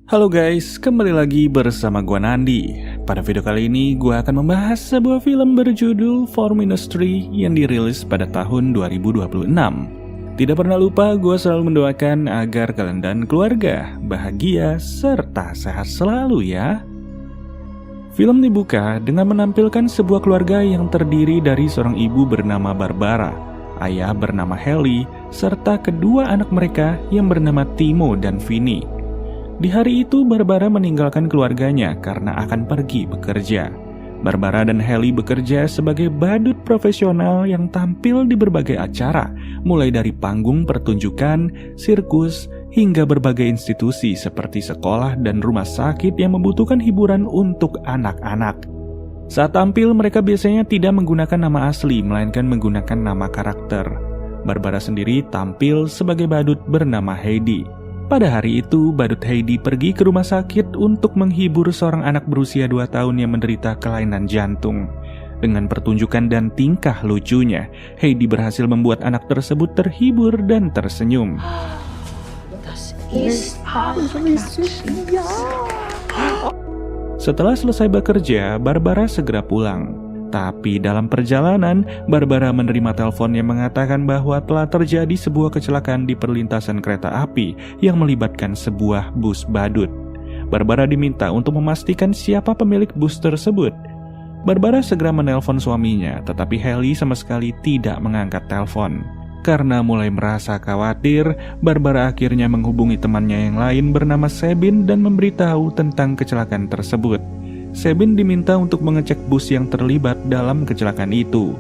Halo guys, kembali lagi bersama gua Nandi. Pada video kali ini gua akan membahas sebuah film berjudul For Ministry yang dirilis pada tahun 2026. Tidak pernah lupa, gua selalu mendoakan agar kalian dan keluarga bahagia serta sehat selalu ya. Film dibuka dengan menampilkan sebuah keluarga yang terdiri dari seorang ibu bernama Barbara, ayah bernama Haley, serta kedua anak mereka yang bernama Timo dan Vinny. Di hari itu, Barbara meninggalkan keluarganya karena akan pergi bekerja. Barbara dan Haley bekerja sebagai badut profesional yang tampil di berbagai acara, mulai dari panggung pertunjukan, sirkus, hingga berbagai institusi seperti sekolah dan rumah sakit yang membutuhkan hiburan untuk anak-anak. Saat tampil, mereka biasanya tidak menggunakan nama asli, melainkan menggunakan nama karakter. Barbara sendiri tampil sebagai badut bernama Heidi. Pada hari itu, badut Heidi pergi ke rumah sakit untuk menghibur seorang anak berusia 2 tahun yang menderita kelainan jantung. Dengan pertunjukan dan tingkah lucunya, Heidi berhasil membuat anak tersebut terhibur dan tersenyum. Setelah selesai bekerja, Barbara segera pulang. Tapi dalam perjalanan, Barbara menerima telepon yang mengatakan bahwa telah terjadi sebuah kecelakaan di perlintasan kereta api yang melibatkan sebuah bus badut. Barbara diminta untuk memastikan siapa pemilik bus tersebut. Barbara segera menelpon suaminya, tetapi Haley sama sekali tidak mengangkat telepon. Karena mulai merasa khawatir, Barbara akhirnya menghubungi temannya yang lain bernama Sabine dan memberitahu tentang kecelakaan tersebut. Sabine diminta untuk mengecek bus yang terlibat dalam kecelakaan itu.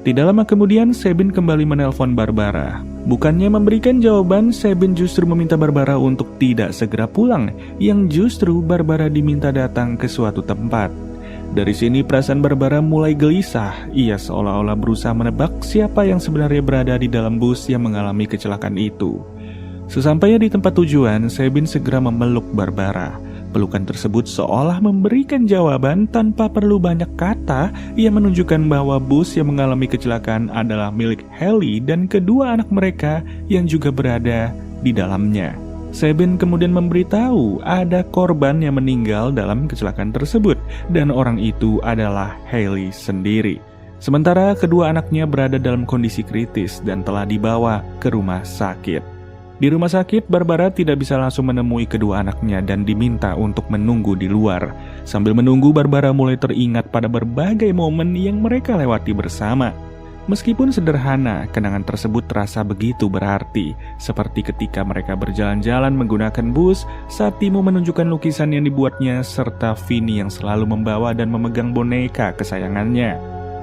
Tidak lama kemudian, Sabine kembali menelpon Barbara. Bukannya memberikan jawaban, Sabine justru meminta Barbara untuk tidak segera pulang, yang justru Barbara diminta datang ke suatu tempat. Dari sini perasaan Barbara mulai gelisah. Ia seolah-olah berusaha menebak siapa yang sebenarnya berada di dalam bus yang mengalami kecelakaan itu. Sesampainya di tempat tujuan, Sabine segera memeluk Barbara. Pelukan tersebut seolah memberikan jawaban tanpa perlu banyak kata. Ia menunjukkan bahwa bus yang mengalami kecelakaan adalah milik Haley dan kedua anak mereka yang juga berada di dalamnya. Sabine kemudian memberitahu ada korban yang meninggal dalam kecelakaan tersebut, dan orang itu adalah Haley sendiri. Sementara kedua anaknya berada dalam kondisi kritis dan telah dibawa ke rumah sakit. Di rumah sakit, Barbara tidak bisa langsung menemui kedua anaknya dan diminta untuk menunggu di luar. Sambil menunggu, Barbara mulai teringat pada berbagai momen yang mereka lewati bersama. Meskipun sederhana, kenangan tersebut terasa begitu berarti. Seperti ketika mereka berjalan-jalan menggunakan bus, saat Timo menunjukkan lukisan yang dibuatnya, serta Vinny yang selalu membawa dan memegang boneka kesayangannya.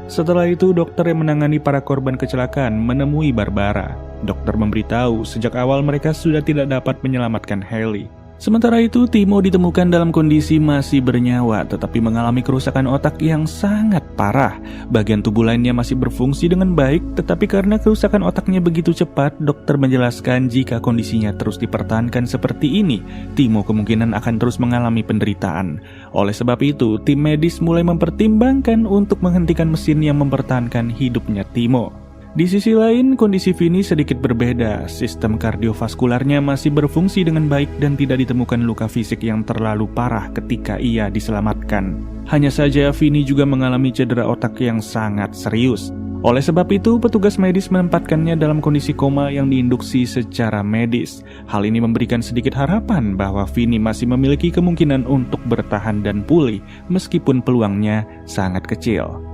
Setelah itu, dokter yang menangani para korban kecelakaan menemui Barbara. Dokter memberitahu sejak awal mereka sudah tidak dapat menyelamatkan Haley. Sementara itu, Timo ditemukan dalam kondisi masih bernyawa tetapi mengalami kerusakan otak yang sangat parah. Bagian tubuh lainnya masih berfungsi dengan baik, tetapi karena kerusakan otaknya begitu cepat, dokter menjelaskan jika kondisinya terus dipertahankan seperti ini, Timo kemungkinan akan terus mengalami penderitaan. Oleh sebab itu, tim medis mulai mempertimbangkan untuk menghentikan mesin yang mempertahankan hidupnya Timo. Di sisi lain, kondisi Vinny sedikit berbeda. Sistem kardiovaskularnya masih berfungsi dengan baik dan tidak ditemukan luka fisik yang terlalu parah ketika ia diselamatkan. Hanya saja Vinny juga mengalami cedera otak yang sangat serius. Oleh sebab itu, petugas medis menempatkannya dalam kondisi koma yang diinduksi secara medis. Hal ini memberikan sedikit harapan bahwa Vinny masih memiliki kemungkinan untuk bertahan dan pulih meskipun peluangnya sangat kecil.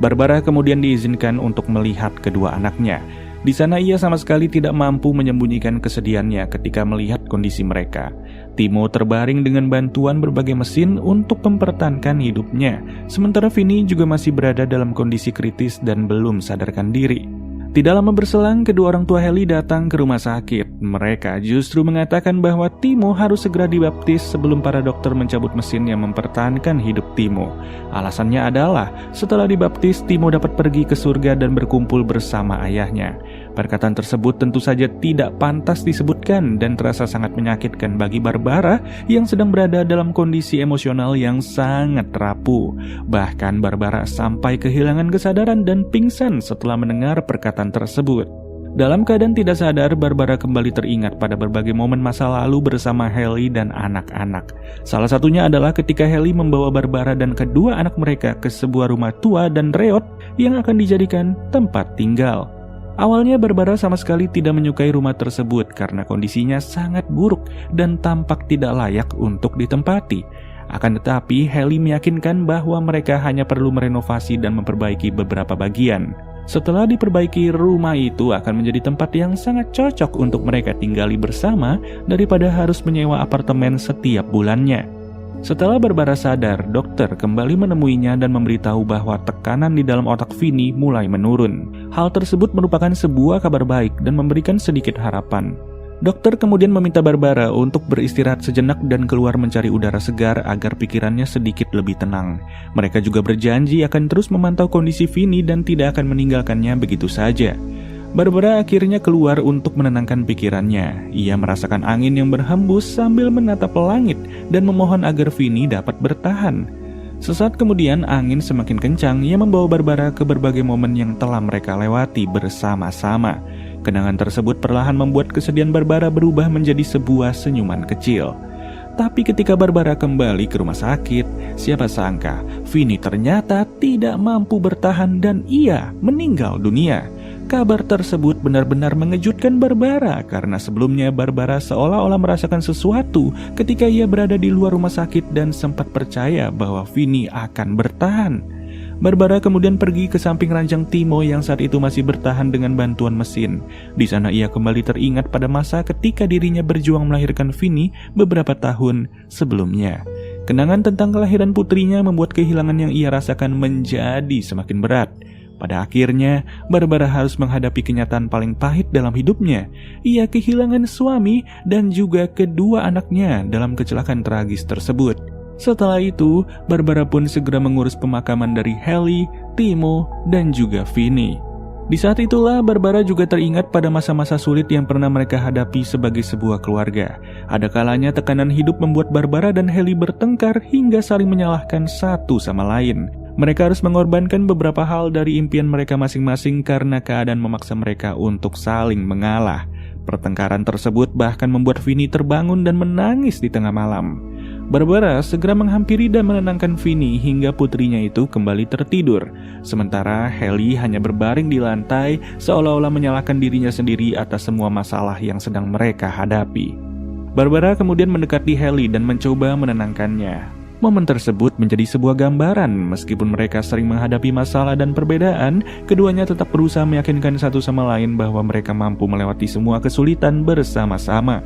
Barbara kemudian diizinkan untuk melihat kedua anaknya. Di sana ia sama sekali tidak mampu menyembunyikan kesedihannya ketika melihat kondisi mereka. Timo terbaring dengan bantuan berbagai mesin untuk mempertahankan hidupnya, sementara Vinny juga masih berada dalam kondisi kritis dan belum sadarkan diri. Tidak lama berselang, kedua orang tua Haley datang ke rumah sakit. Mereka justru mengatakan bahwa Timo harus segera dibaptis sebelum para dokter mencabut mesin yang mempertahankan hidup Timo. Alasannya adalah setelah dibaptis, Timo dapat pergi ke surga dan berkumpul bersama ayahnya. Perkataan tersebut tentu saja tidak pantas disebutkan dan terasa sangat menyakitkan bagi Barbara yang sedang berada dalam kondisi emosional yang sangat rapuh. Bahkan Barbara sampai kehilangan kesadaran dan pingsan setelah mendengar perkataan tersebut. Dalam keadaan tidak sadar, Barbara kembali teringat pada berbagai momen masa lalu bersama Haley dan anak-anak. Salah satunya adalah ketika Haley membawa Barbara dan kedua anak mereka ke sebuah rumah tua dan reot yang akan dijadikan tempat tinggal. Awalnya Barbara sama sekali tidak menyukai rumah tersebut karena kondisinya sangat buruk dan tampak tidak layak untuk ditempati. Akan tetapi, Haley meyakinkan bahwa mereka hanya perlu merenovasi dan memperbaiki beberapa bagian. Setelah diperbaiki, rumah itu akan menjadi tempat yang sangat cocok untuk mereka tinggali bersama daripada harus menyewa apartemen setiap bulannya. Setelah Barbara sadar, dokter kembali menemuinya dan memberitahu bahwa tekanan di dalam otak Vinny mulai menurun. Hal tersebut merupakan sebuah kabar baik dan memberikan sedikit harapan. Dokter kemudian meminta Barbara untuk beristirahat sejenak dan keluar mencari udara segar agar pikirannya sedikit lebih tenang. Mereka juga berjanji akan terus memantau kondisi Vinny dan tidak akan meninggalkannya begitu saja. Barbara akhirnya keluar untuk menenangkan pikirannya. Ia merasakan angin yang berhembus sambil menatap langit dan memohon agar Vinny dapat bertahan. Sesaat kemudian angin semakin kencang yang membawa Barbara ke berbagai momen yang telah mereka lewati bersama-sama. Kenangan tersebut perlahan membuat kesedihan Barbara berubah menjadi sebuah senyuman kecil. Tapi ketika Barbara kembali ke rumah sakit, siapa sangka Vinny ternyata tidak mampu bertahan dan ia meninggal dunia. Kabar tersebut benar-benar mengejutkan Barbara karena sebelumnya Barbara seolah-olah merasakan sesuatu ketika ia berada di luar rumah sakit dan sempat percaya bahwa Vinny akan bertahan. Barbara kemudian pergi ke samping ranjang Timo yang saat itu masih bertahan dengan bantuan mesin. Di sana ia kembali teringat pada masa ketika dirinya berjuang melahirkan Vinny beberapa tahun sebelumnya. Kenangan tentang kelahiran putrinya membuat kehilangan yang ia rasakan menjadi semakin berat. Pada akhirnya, Barbara harus menghadapi kenyataan paling pahit dalam hidupnya. Ia kehilangan suami dan juga kedua anaknya dalam kecelakaan tragis tersebut. Setelah itu, Barbara pun segera mengurus pemakaman dari Haley, Timo, dan juga Vinny. Di saat itulah Barbara juga teringat pada masa-masa sulit yang pernah mereka hadapi sebagai sebuah keluarga. Ada kalanya tekanan hidup membuat Barbara dan Haley bertengkar hingga saling menyalahkan satu sama lain. Mereka harus mengorbankan beberapa hal dari impian mereka masing-masing karena keadaan memaksa mereka untuk saling mengalah. Pertengkaran tersebut bahkan membuat Vinny terbangun dan menangis di tengah malam. Barbara segera menghampiri dan menenangkan Vinny hingga putrinya itu kembali tertidur. Sementara Haley hanya berbaring di lantai seolah-olah menyalahkan dirinya sendiri atas semua masalah yang sedang mereka hadapi. Barbara kemudian mendekati Haley dan mencoba menenangkannya. Momen tersebut menjadi sebuah gambaran. Meskipun mereka sering menghadapi masalah dan perbedaan, keduanya tetap berusaha meyakinkan satu sama lain bahwa mereka mampu melewati semua kesulitan bersama-sama.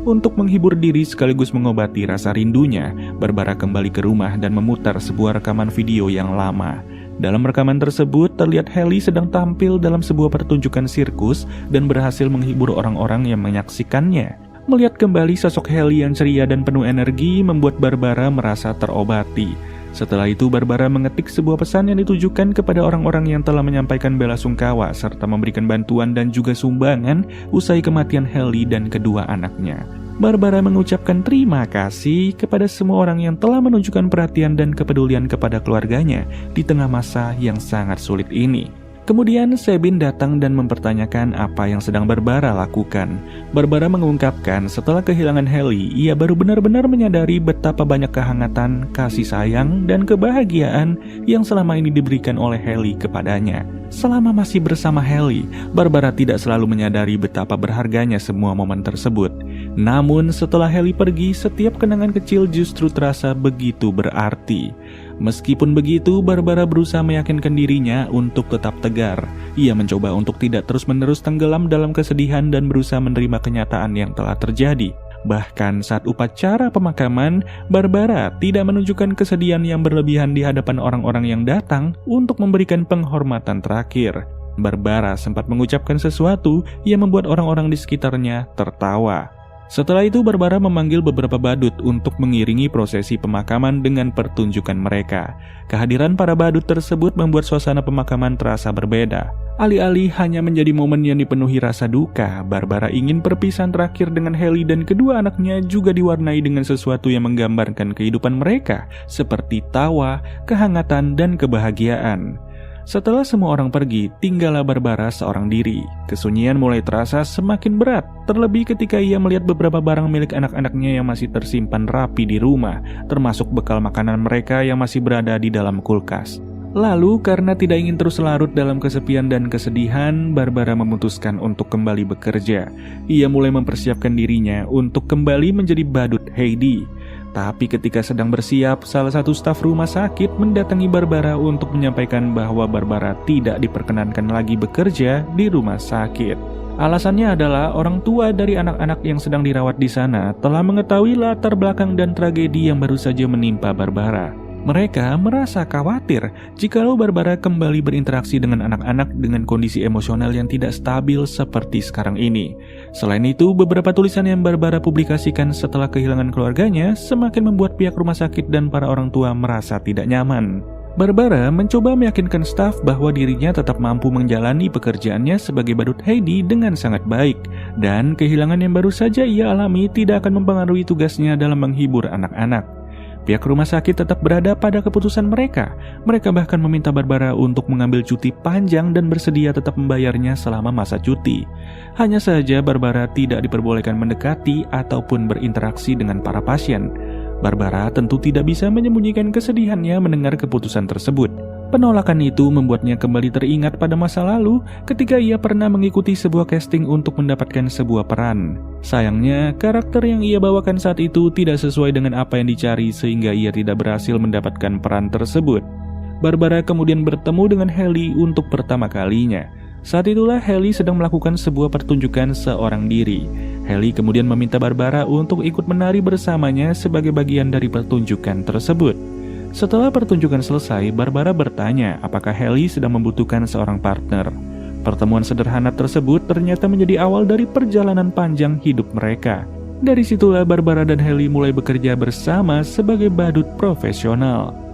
Untuk menghibur diri sekaligus mengobati rasa rindunya, Barbara kembali ke rumah dan memutar sebuah rekaman video yang lama. Dalam rekaman tersebut, terlihat Haley sedang tampil dalam sebuah pertunjukan sirkus dan berhasil menghibur orang-orang yang menyaksikannya. Melihat kembali sosok Haley yang ceria dan penuh energi membuat Barbara merasa terobati. Setelah itu, Barbara mengetik sebuah pesan yang ditujukan kepada orang-orang yang telah menyampaikan bela sungkawa serta memberikan bantuan dan juga sumbangan usai kematian Haley dan kedua anaknya. Barbara mengucapkan terima kasih kepada semua orang yang telah menunjukkan perhatian dan kepedulian kepada keluarganya di tengah masa yang sangat sulit ini. Kemudian Sabine datang dan mempertanyakan apa yang sedang Barbara lakukan. Barbara mengungkapkan setelah kehilangan Haley, ia baru benar-benar menyadari betapa banyak kehangatan, kasih sayang, dan kebahagiaan yang selama ini diberikan oleh Haley kepadanya. Selama masih bersama Haley, Barbara tidak selalu menyadari betapa berharganya semua momen tersebut. Namun setelah Haley pergi, setiap kenangan kecil justru terasa begitu berarti. Meskipun begitu, Barbara berusaha meyakinkan dirinya untuk tetap tegar. Ia mencoba untuk tidak terus-menerus tenggelam dalam kesedihan dan berusaha menerima kenyataan yang telah terjadi. Bahkan saat upacara pemakaman, Barbara tidak menunjukkan kesedihan yang berlebihan di hadapan orang-orang yang datang untuk memberikan penghormatan terakhir. Barbara sempat mengucapkan sesuatu yang membuat orang-orang di sekitarnya tertawa. Setelah itu, Barbara memanggil beberapa badut untuk mengiringi prosesi pemakaman dengan pertunjukan mereka. Kehadiran para badut tersebut membuat suasana pemakaman terasa berbeda. Alih-alih hanya menjadi momen yang dipenuhi rasa duka, Barbara ingin perpisahan terakhir dengan Haley dan kedua anaknya juga diwarnai dengan sesuatu yang menggambarkan kehidupan mereka, seperti tawa, kehangatan, dan kebahagiaan. Setelah semua orang pergi, tinggallah Barbara seorang diri. Kesunyian mulai terasa semakin berat, terlebih ketika ia melihat beberapa barang milik anak-anaknya yang masih tersimpan rapi di rumah, termasuk bekal makanan mereka yang masih berada di dalam kulkas. Lalu, karena tidak ingin terus larut dalam kesepian dan kesedihan, Barbara memutuskan untuk kembali bekerja. Ia mulai mempersiapkan dirinya untuk kembali menjadi badut Heidi. Tapi ketika sedang bersiap, salah satu staf rumah sakit mendatangi Barbara untuk menyampaikan bahwa Barbara tidak diperkenankan lagi bekerja di rumah sakit. Alasannya adalah orang tua dari anak-anak yang sedang dirawat di sana telah mengetahui latar belakang dan tragedi yang baru saja menimpa Barbara. Mereka merasa khawatir jikalau Barbara kembali berinteraksi dengan anak-anak dengan kondisi emosional yang tidak stabil seperti sekarang ini. Selain itu, beberapa tulisan yang Barbara publikasikan setelah kehilangan keluarganya semakin membuat pihak rumah sakit dan para orang tua merasa tidak nyaman. Barbara mencoba meyakinkan staf bahwa dirinya tetap mampu menjalani pekerjaannya sebagai badut Heidi dengan sangat baik, dan kehilangan yang baru saja ia alami tidak akan mempengaruhi tugasnya dalam menghibur anak-anak. Pihak rumah sakit tetap berada pada keputusan mereka. Mereka bahkan meminta Barbara untuk mengambil cuti panjang dan bersedia tetap membayarnya selama masa cuti. Hanya saja Barbara tidak diperbolehkan mendekati ataupun berinteraksi dengan para pasien. Barbara tentu tidak bisa menyembunyikan kesedihannya mendengar keputusan tersebut. Penolakan itu membuatnya kembali teringat pada masa lalu ketika ia pernah mengikuti sebuah casting untuk mendapatkan sebuah peran. Sayangnya, karakter yang ia bawakan saat itu tidak sesuai dengan apa yang dicari sehingga ia tidak berhasil mendapatkan peran tersebut. Barbara kemudian bertemu dengan Haley untuk pertama kalinya. Saat itulah Haley sedang melakukan sebuah pertunjukan seorang diri. Haley kemudian meminta Barbara untuk ikut menari bersamanya sebagai bagian dari pertunjukan tersebut. Setelah pertunjukan selesai, Barbara bertanya apakah Haley sedang membutuhkan seorang partner. Pertemuan sederhana tersebut ternyata menjadi awal dari perjalanan panjang hidup mereka. Dari situlah Barbara dan Haley mulai bekerja bersama sebagai badut profesional.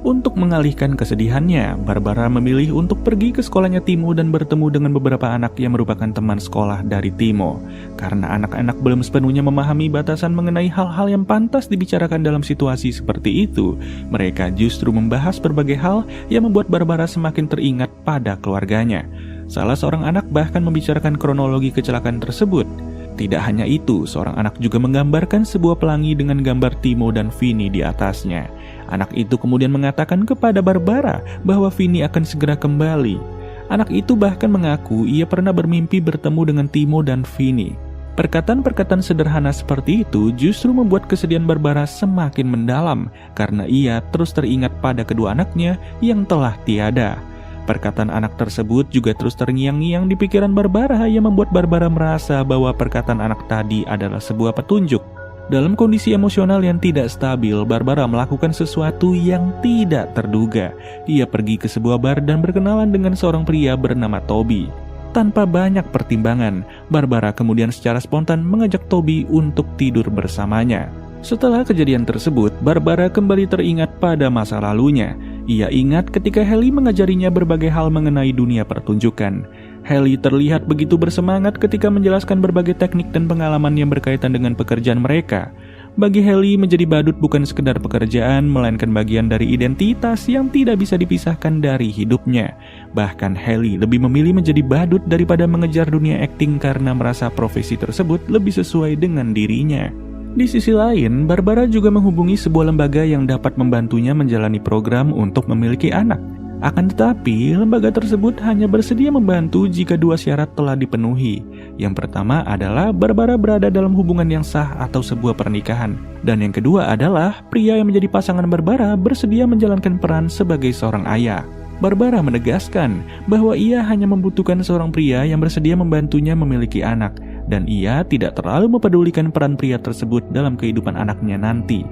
Untuk mengalihkan kesedihannya, Barbara memilih untuk pergi ke sekolahnya Timo dan bertemu dengan beberapa anak yang merupakan teman sekolah dari Timo. Karena anak-anak belum sepenuhnya memahami batasan mengenai hal-hal yang pantas dibicarakan dalam situasi seperti itu, mereka justru membahas berbagai hal yang membuat Barbara semakin teringat pada keluarganya. Salah seorang anak bahkan membicarakan kronologi kecelakaan tersebut. Tidak hanya itu, seorang anak juga menggambarkan sebuah pelangi dengan gambar Timo dan Vinny di atasnya. Anak itu kemudian mengatakan kepada Barbara bahwa Vinny akan segera kembali. Anak itu bahkan mengaku ia pernah bermimpi bertemu dengan Timo dan Vinny. Perkataan-perkataan sederhana seperti itu justru membuat kesedihan Barbara semakin mendalam karena ia terus teringat pada kedua anaknya yang telah tiada. Perkataan anak tersebut juga terus terngiang-ngiang di pikiran Barbara yang membuat Barbara merasa bahwa perkataan anak tadi adalah sebuah petunjuk. Dalam kondisi emosional yang tidak stabil, Barbara melakukan sesuatu yang tidak terduga. Ia pergi ke sebuah bar dan berkenalan dengan seorang pria bernama Toby. Tanpa banyak pertimbangan, Barbara kemudian secara spontan mengajak Toby untuk tidur bersamanya. Setelah kejadian tersebut, Barbara kembali teringat pada masa lalunya. Ia ingat ketika Haley mengajarinya berbagai hal mengenai dunia pertunjukan. Haley terlihat begitu bersemangat ketika menjelaskan berbagai teknik dan pengalaman yang berkaitan dengan pekerjaan mereka. Bagi Haley, menjadi badut bukan sekedar pekerjaan, melainkan bagian dari identitas yang tidak bisa dipisahkan dari hidupnya. Bahkan Haley lebih memilih menjadi badut daripada mengejar dunia akting karena merasa profesi tersebut lebih sesuai dengan dirinya. Di sisi lain, Barbara juga menghubungi sebuah lembaga yang dapat membantunya menjalani program untuk memiliki anak. Akan tetapi, lembaga tersebut hanya bersedia membantu jika dua syarat telah dipenuhi. Yang pertama adalah Barbara berada dalam hubungan yang sah atau sebuah pernikahan. Dan yang kedua adalah pria yang menjadi pasangan Barbara bersedia menjalankan peran sebagai seorang ayah. Barbara menegaskan bahwa ia hanya membutuhkan seorang pria yang bersedia membantunya memiliki anak, dan ia tidak terlalu mempedulikan peran pria tersebut dalam kehidupan anaknya nanti.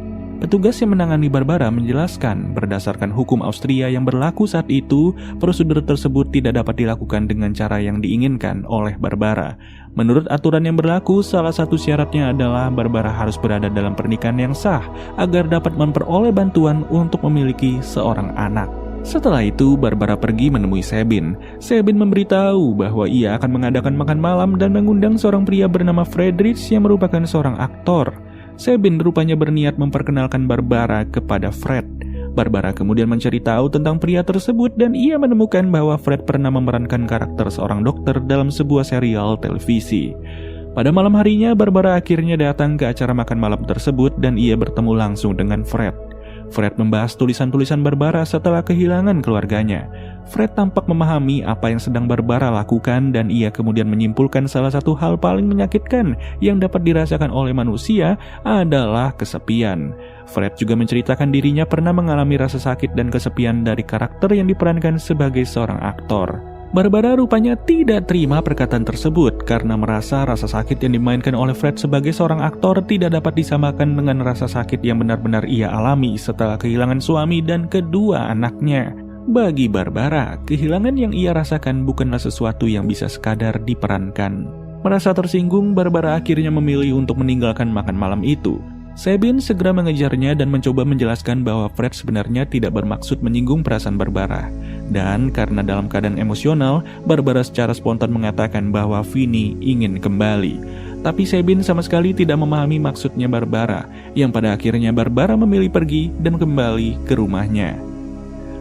Petugas yang menangani Barbara menjelaskan, berdasarkan hukum Austria yang berlaku saat itu, prosedur tersebut tidak dapat dilakukan dengan cara yang diinginkan oleh Barbara. Menurut aturan yang berlaku, salah satu syaratnya adalah Barbara harus berada dalam pernikahan yang sah agar dapat memperoleh bantuan untuk memiliki seorang anak. Setelah itu, Barbara pergi menemui Sabin. Sabin memberitahu bahwa ia akan mengadakan makan malam dan mengundang seorang pria bernama Friedrich yang merupakan seorang aktor. Sabin rupanya berniat memperkenalkan Barbara kepada Fred. Barbara kemudian mencari tahu tentang pria tersebut dan ia menemukan bahwa Fred pernah memerankan karakter seorang dokter dalam sebuah serial televisi. Pada malam harinya, Barbara akhirnya datang ke acara makan malam tersebut dan ia bertemu langsung dengan Fred. Fred membahas tulisan-tulisan Barbara setelah kehilangan keluarganya. Fred tampak memahami apa yang sedang Barbara lakukan dan ia kemudian menyimpulkan salah satu hal paling menyakitkan yang dapat dirasakan oleh manusia adalah kesepian. Fred juga menceritakan dirinya pernah mengalami rasa sakit dan kesepian dari karakter yang diperankan sebagai seorang aktor. Barbara rupanya tidak terima perkataan tersebut karena merasa rasa sakit yang dimainkan oleh Fred sebagai seorang aktor tidak dapat disamakan dengan rasa sakit yang benar-benar ia alami setelah kehilangan suami dan kedua anaknya. Bagi Barbara, kehilangan yang ia rasakan bukanlah sesuatu yang bisa sekadar diperankan. Merasa tersinggung, Barbara akhirnya memilih untuk meninggalkan makan malam itu. Sabine segera mengejarnya dan mencoba menjelaskan bahwa Fred sebenarnya tidak bermaksud menyinggung perasaan Barbara. Dan karena dalam keadaan emosional, Barbara secara spontan mengatakan bahwa Vinny ingin kembali. Tapi Sabine sama sekali tidak memahami maksudnya Barbara, yang pada akhirnya Barbara memilih pergi dan kembali ke rumahnya.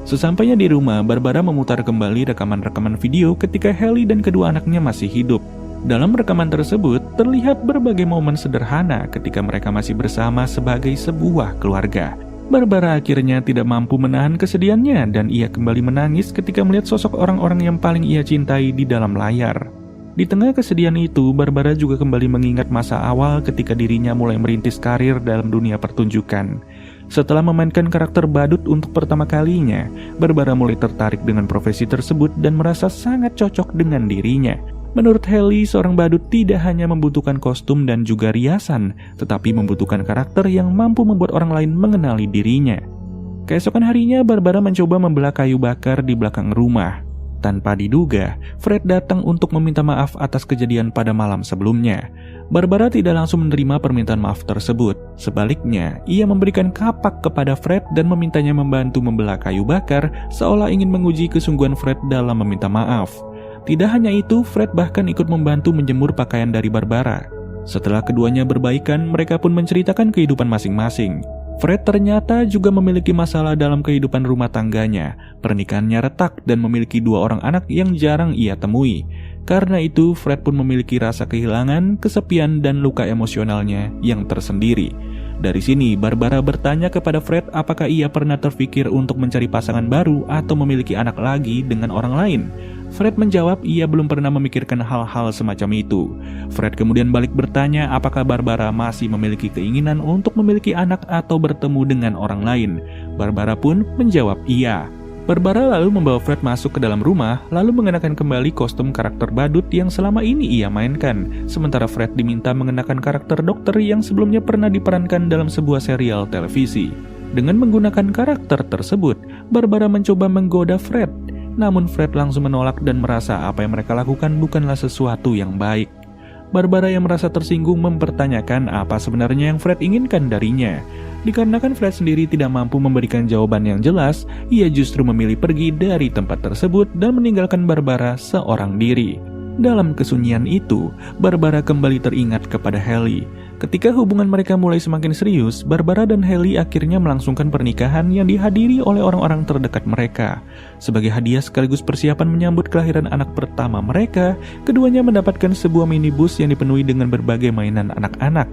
Sesampainya di rumah, Barbara memutar kembali rekaman-rekaman video ketika Haley dan kedua anaknya masih hidup. Dalam rekaman tersebut, terlihat berbagai momen sederhana ketika mereka masih bersama sebagai sebuah keluarga. Barbara akhirnya tidak mampu menahan kesedihannya dan ia kembali menangis ketika melihat sosok orang-orang yang paling ia cintai di dalam layar. Di tengah kesedihan itu, Barbara juga kembali mengingat masa awal ketika dirinya mulai merintis karir dalam dunia pertunjukan. Setelah memainkan karakter badut untuk pertama kalinya, Barbara mulai tertarik dengan profesi tersebut dan merasa sangat cocok dengan dirinya. Menurut Haley, seorang badut tidak hanya membutuhkan kostum dan juga riasan, tetapi membutuhkan karakter yang mampu membuat orang lain mengenali dirinya. Keesokan harinya, Barbara mencoba membelah kayu bakar di belakang rumah. Tanpa diduga, Fred datang untuk meminta maaf atas kejadian pada malam sebelumnya. Barbara tidak langsung menerima permintaan maaf tersebut. Sebaliknya, ia memberikan kapak kepada Fred dan memintanya membantu membelah kayu bakar, seolah ingin menguji kesungguhan Fred dalam meminta maaf. Tidak hanya itu, Fred bahkan ikut membantu menjemur pakaian dari Barbara. Setelah keduanya berbaikan, mereka pun menceritakan kehidupan masing-masing. Fred ternyata juga memiliki masalah dalam kehidupan rumah tangganya. Pernikahannya retak dan memiliki 2 orang anak yang jarang ia temui. Karena itu, Fred pun memiliki rasa kehilangan, kesepian, dan luka emosionalnya yang tersendiri. Dari sini, Barbara bertanya kepada Fred apakah ia pernah terpikir untuk mencari pasangan baru atau memiliki anak lagi dengan orang lain. Fred menjawab ia belum pernah memikirkan hal-hal semacam itu. Fred kemudian balik bertanya apakah Barbara masih memiliki keinginan untuk memiliki anak atau bertemu dengan orang lain. Barbara pun menjawab iya. Barbara lalu membawa Fred masuk ke dalam rumah, lalu mengenakan kembali kostum karakter badut yang selama ini ia mainkan, sementara Fred diminta mengenakan karakter dokter yang sebelumnya pernah diperankan dalam sebuah serial televisi. Dengan menggunakan karakter tersebut, Barbara mencoba menggoda Fred. Namun Fred langsung menolak dan merasa apa yang mereka lakukan bukanlah sesuatu yang baik. Barbara yang merasa tersinggung mempertanyakan apa sebenarnya yang Fred inginkan darinya. Dikarenakan Fred sendiri tidak mampu memberikan jawaban yang jelas, ia justru memilih pergi dari tempat tersebut dan meninggalkan Barbara seorang diri. Dalam kesunyian itu, Barbara kembali teringat kepada Haley. Ketika hubungan mereka mulai semakin serius, Barbara dan Haley akhirnya melangsungkan pernikahan yang dihadiri oleh orang-orang terdekat mereka. Sebagai hadiah sekaligus persiapan menyambut kelahiran anak pertama mereka, keduanya mendapatkan sebuah minibus yang dipenuhi dengan berbagai mainan anak-anak.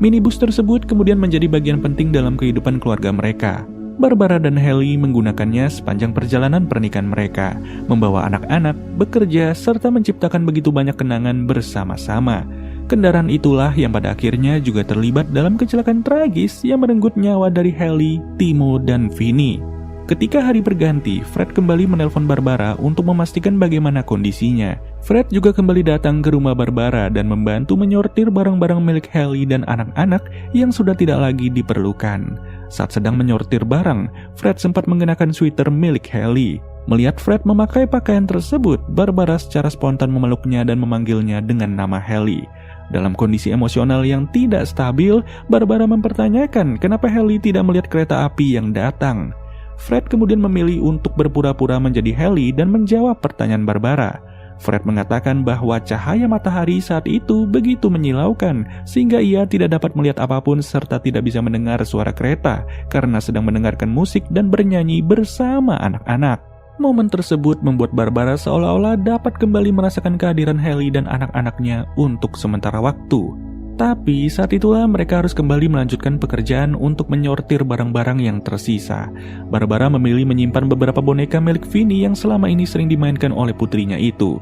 Minibus tersebut kemudian menjadi bagian penting dalam kehidupan keluarga mereka. Barbara dan Haley menggunakannya sepanjang perjalanan pernikahan mereka, membawa anak-anak, bekerja, serta menciptakan begitu banyak kenangan bersama-sama. Kendaraan itulah yang pada akhirnya juga terlibat dalam kecelakaan tragis yang merenggut nyawa dari Haley, Timo, dan Vinny. Ketika hari berganti, Fred kembali menelpon Barbara untuk memastikan bagaimana kondisinya. Fred juga kembali datang ke rumah Barbara dan membantu menyortir barang-barang milik Haley dan anak-anak yang sudah tidak lagi diperlukan. Saat sedang menyortir barang, Fred sempat mengenakan sweater milik Haley. Melihat Fred memakai pakaian tersebut, Barbara secara spontan memeluknya dan memanggilnya dengan nama Haley. Dalam kondisi emosional yang tidak stabil, Barbara mempertanyakan kenapa Haley tidak melihat kereta api yang datang. Fred kemudian memilih untuk berpura-pura menjadi Haley dan menjawab pertanyaan Barbara. Fred mengatakan bahwa cahaya matahari saat itu begitu menyilaukan sehingga ia tidak dapat melihat apapun serta tidak bisa mendengar suara kereta karena sedang mendengarkan musik dan bernyanyi bersama anak-anak. Momen tersebut membuat Barbara seolah-olah dapat kembali merasakan kehadiran Haley dan anak-anaknya untuk sementara waktu. Tapi saat itulah mereka harus kembali melanjutkan pekerjaan untuk menyortir barang-barang yang tersisa. Barbara memilih menyimpan beberapa boneka milik Vinny yang selama ini sering dimainkan oleh putrinya itu.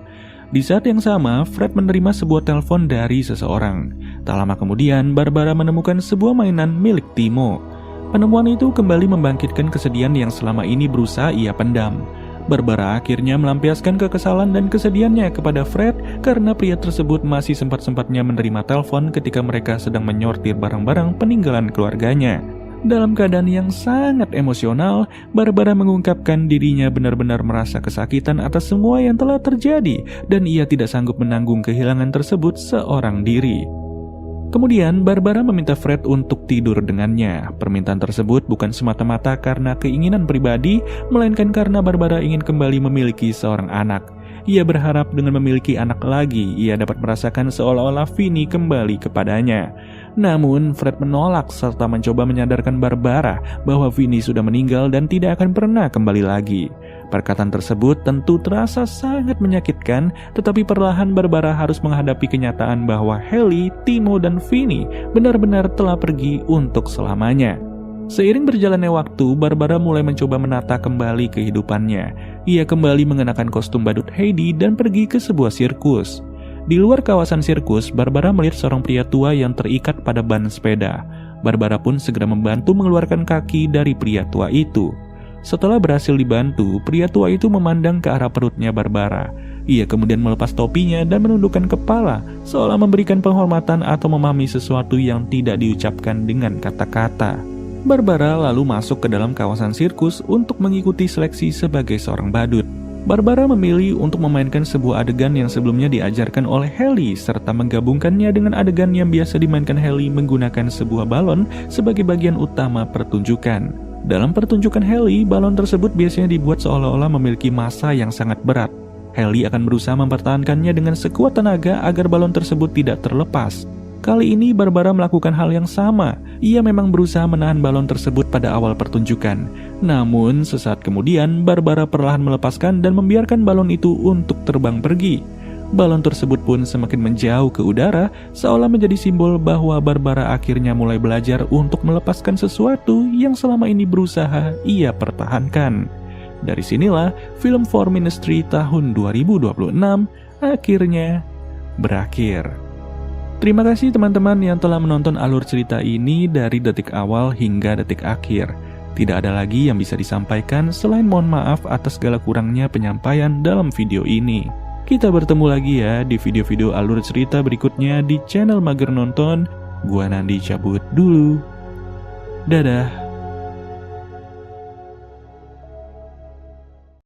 Di saat yang sama, Fred menerima sebuah telepon dari seseorang. Tak lama kemudian, Barbara menemukan sebuah mainan milik Timo. Penemuan itu kembali membangkitkan kesedihan yang selama ini berusaha ia pendam. Barbara akhirnya melampiaskan kekesalan dan kesedihannya kepada Fred karena pria tersebut masih sempat-sempatnya menerima telepon ketika mereka sedang menyortir barang-barang peninggalan keluarganya. Dalam keadaan yang sangat emosional, Barbara mengungkapkan dirinya benar-benar merasa kesakitan atas semua yang telah terjadi dan ia tidak sanggup menanggung kehilangan tersebut seorang diri. Kemudian Barbara meminta Fred untuk tidur dengannya. Permintaan tersebut bukan semata-mata karena keinginan pribadi, melainkan karena Barbara ingin kembali memiliki seorang anak. Ia berharap dengan memiliki anak lagi, ia dapat merasakan seolah-olah Vinny kembali kepadanya. Namun Fred menolak serta mencoba menyadarkan Barbara bahwa Vinny sudah meninggal dan tidak akan pernah kembali lagi. Perkataan tersebut tentu terasa sangat menyakitkan, tetapi perlahan Barbara harus menghadapi kenyataan bahwa Haley, Timo, dan Vinny benar-benar telah pergi untuk selamanya. Seiring berjalannya waktu, Barbara mulai mencoba menata kembali kehidupannya. Ia kembali mengenakan kostum badut Heidi dan pergi ke sebuah sirkus. Di luar kawasan sirkus, Barbara melihat seorang pria tua yang terikat pada ban sepeda. Barbara pun segera membantu mengeluarkan kaki dari pria tua itu. Setelah berhasil dibantu, pria tua itu memandang ke arah perutnya Barbara. Ia kemudian melepas topinya dan menundukkan kepala, seolah memberikan penghormatan atau memahami sesuatu yang tidak diucapkan dengan kata-kata. Barbara lalu masuk ke dalam kawasan sirkus untuk mengikuti seleksi sebagai seorang badut. Barbara memilih untuk memainkan sebuah adegan yang sebelumnya diajarkan oleh Haley serta menggabungkannya dengan adegan yang biasa dimainkan Haley menggunakan sebuah balon sebagai bagian utama pertunjukan. Dalam pertunjukan Haley, balon tersebut biasanya dibuat seolah-olah memiliki massa yang sangat berat. Haley akan berusaha mempertahankannya dengan sekuat tenaga agar balon tersebut tidak terlepas. Kali ini Barbara melakukan hal yang sama. Ia memang berusaha menahan balon tersebut pada awal pertunjukan. Namun, sesaat kemudian Barbara perlahan melepaskan dan membiarkan balon itu untuk terbang pergi. Balon tersebut pun semakin menjauh ke udara, seolah menjadi simbol bahwa Barbara akhirnya mulai belajar untuk melepaskan sesuatu yang selama ini berusaha ia pertahankan. Dari sinilah film For Ministry tahun 2026 akhirnya berakhir. Terima kasih teman-teman yang telah menonton alur cerita ini dari detik awal hingga detik akhir. Tidak ada lagi yang bisa disampaikan selain mohon maaf atas segala kurangnya penyampaian dalam video ini. Kita bertemu lagi ya di video-video alur cerita berikutnya di channel Mager Nonton. Gua Nandi cabut dulu. Dadah.